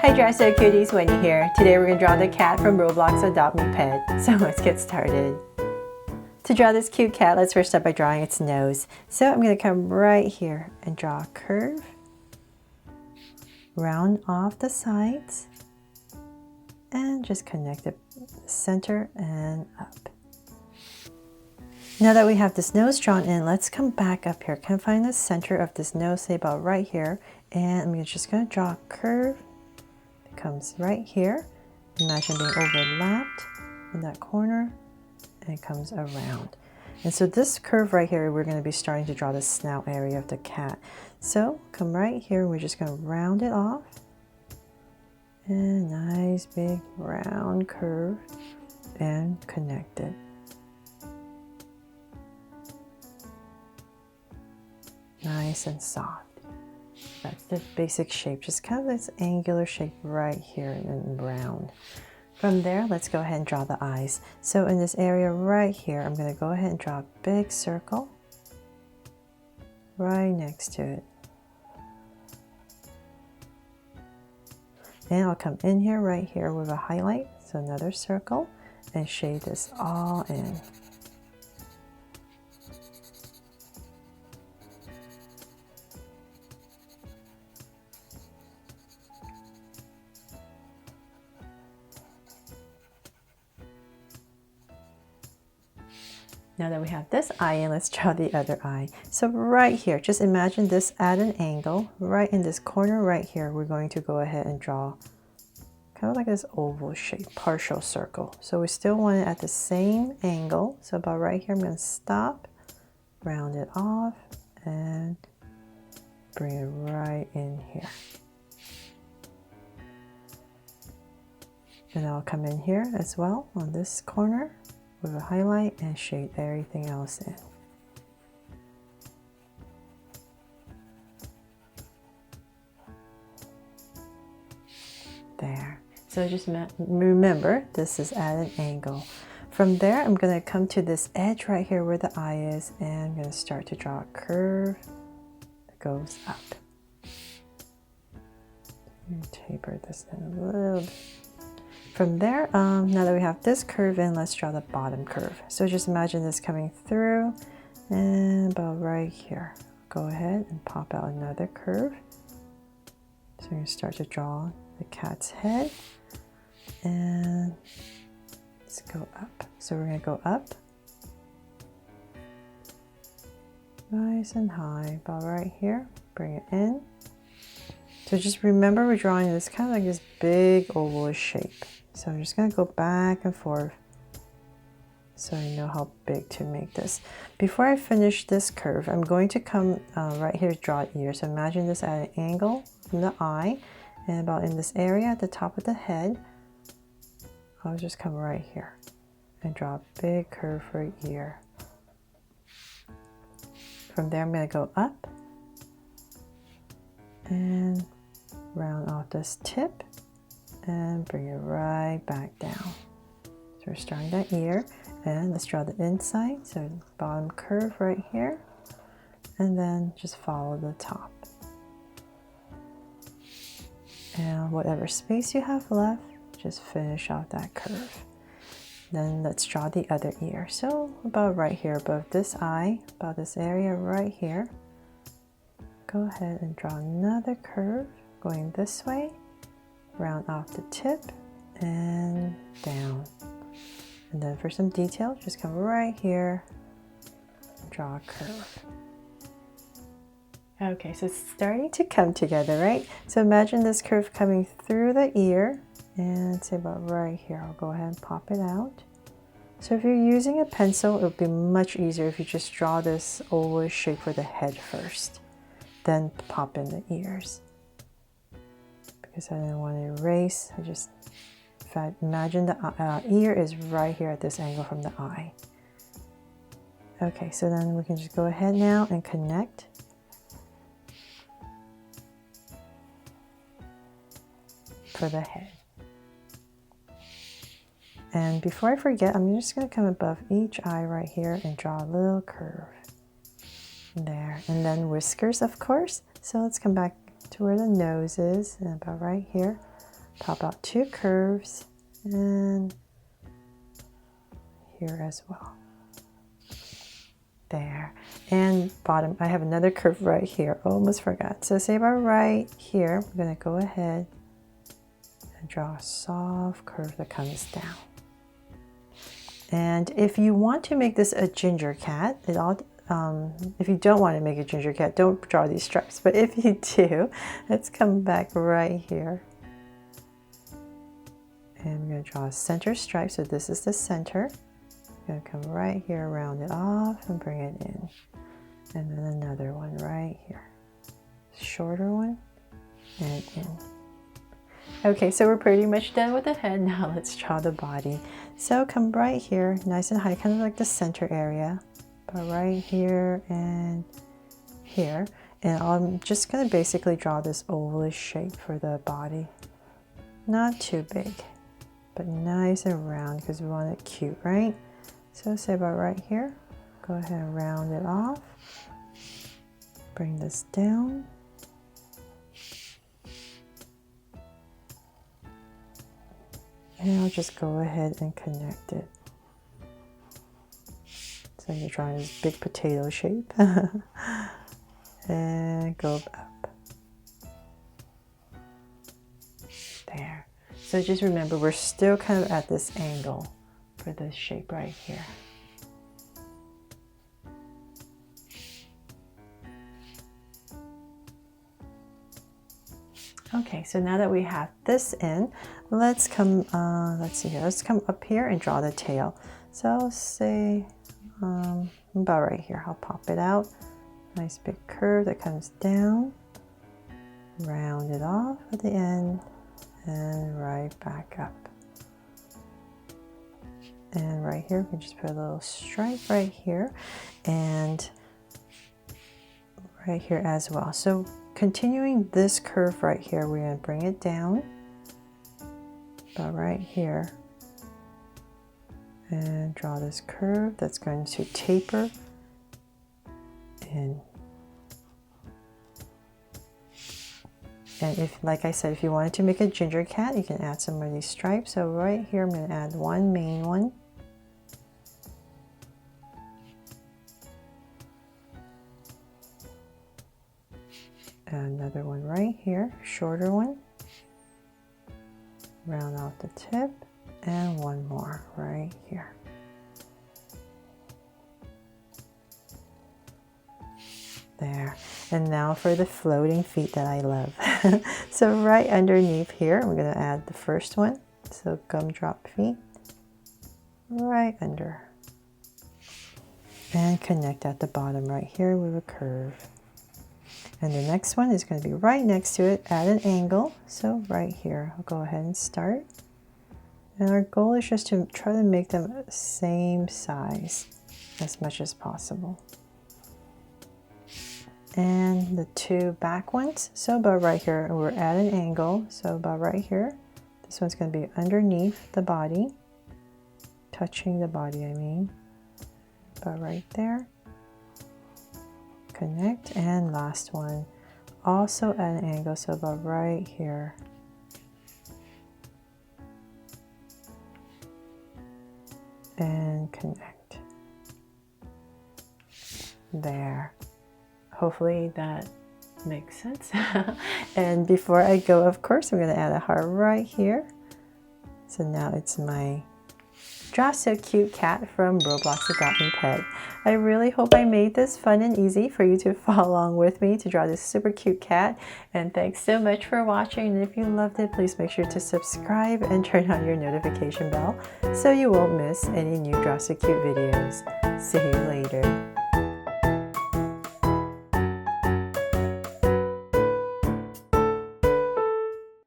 Hi Dress So Cuties, Wendy here. Today we're going to draw the cat from Roblox Adopt Me Pet. So let's get started. To draw this cute cat, let's first start by drawing its nose. So I'm going to come right here and draw a curve. Round off the sides. And just connect the center and up. Now that we have this nose drawn in, let's come back up here. Can I find the center of this nose, say about right here. And I'm just going to draw a curve. It comes right here. Imagine being overlapped in that corner. And it comes around. And so this curve right here, we're going to be starting to draw the snout area of the cat. So come right here, we're just going to round it off. And nice big round curve and connect it. Nice and soft. That's the basic shape, just kind of this angular shape right here and round. From there, let's go ahead and draw the eyes. So in this area right here, I'm going to go ahead and draw a big circle right next to it. And I'll come in here, right here with a highlight, so another circle, and shade this all in. Now that we have this eye in, let's draw the other eye. So right here, just imagine this at an angle. Right in this corner right here, we're going to go ahead and draw kind of like this oval shape, partial circle. So we still want it at the same angle. So about right here, I'm going to stop, round it off, and bring it right in here. And I'll come in here as well on this corner with a highlight and shade everything else in. There. So just remember, this is at an angle. From there, I'm going to come to this edge right here where the eye is, and I'm going to start to draw a curve that goes up. And taper this in a little bit. From there, now that we have this curve in, let's draw the bottom curve. So just imagine this coming through and about right here. Go ahead and pop out another curve. So you're going to start to draw the cat's head. And let's go up. So we're going to go up. Nice and high, about right here. Bring it in. So just remember we're drawing this kind of like this big oval shape. So I'm just going to go back and forth so I know how big to make this. Before I finish this curve, I'm going to come right here to draw ears. So imagine this at an angle from the eye and about in this area at the top of the head. I'll just come right here and draw a big curve for an ear. From there, I'm going to go up and round off this tip and bring it right back down. So we're starting that ear, and let's draw the inside. So bottom curve right here, and then just follow the top. And whatever space you have left, just finish off that curve. Then let's draw the other ear. So about right here above this eye, about this area right here. Go ahead and draw another curve going this way. Round off the tip and down. And then for some detail, just come right here and draw a curve. Okay, so it's starting to come together, right? So imagine this curve coming through the ear, and say about right here. I'll go ahead and pop it out. So if you're using a pencil, it would be much easier if you just draw this oval shape for the head first, then pop in the ears. Because I didn't want to erase, I just imagine the ear is right here at this angle from the eye. Okay, so then we can just go ahead now and connect. For the head. And before I forget, I'm just going to come above each eye right here and draw a little curve. There, and then whiskers, of course. So let's come back to where the nose is, and about right here. pop out 2 curves, and here as well. There. And bottom, I have another curve right here. Almost forgot. So say about right here, we're going to go ahead and draw a soft curve that comes down. And if you want to make this a ginger cat, if you don't want to make a ginger cat, don't draw these stripes. But if you do, let's come back right here. And I'm going to draw a center stripe. So this is the center. I'm going to come right here, round it off, and bring it in. And then another one right here. Shorter one, and in. Okay, so we're pretty much done with the head. Now let's draw the body. So come right here, nice and high, kind of like the center area. But right here and here. And I'm just going to basically draw this ovalish shape for the body. Not too big, but nice and round because we want it cute, right? So say about right here. Go ahead and round it off. Bring this down. And I'll just go ahead and connect it. So you're drawing this big potato shape. And go up. There. So just remember, we're still kind of at this angle for this shape right here. Okay, so now that we have this in, let's come, let's see here, let's come up here and draw the tail. So I'll say about right here, I'll pop it out. Nice big curve that comes down, round it off at the end, and right back up. And right here, we can just put a little stripe right here, and right here as well. So continuing this curve right here, we're going to bring it down about right here and draw this curve that's going to taper in. And if, like I said, if you wanted to make a ginger cat, you can add some of these stripes. So right here, I'm going to add one main one. Another one right here, shorter one. Round out the tip, and one more right here. There. And now for the floating feet that I love. So right underneath here, we're going to add the first one. So gumdrop feet right under. And connect at the bottom right here with a curve. And the next one is going to be right next to it at an angle. So right here, I'll go ahead and start. And our goal is just to try to make them same size as much as possible. And the 2 back ones, so about right here, we're at an angle. So about right here, this one's going to be underneath the body, touching the body, I mean. About right there. Connect, and last one also at an angle, so about right here. And connect. There. Hopefully that makes sense. And before I go, of course, I'm going to add a heart right here. So now it's my Draw So Cute cat from Roblox Adopt Me Pet. I really hope I made this fun and easy for you to follow along with me to draw this super cute cat. And thanks so much for watching. And if you loved it, please make sure to subscribe and turn on your notification bell so you won't miss any new Draw So Cute videos. See you later.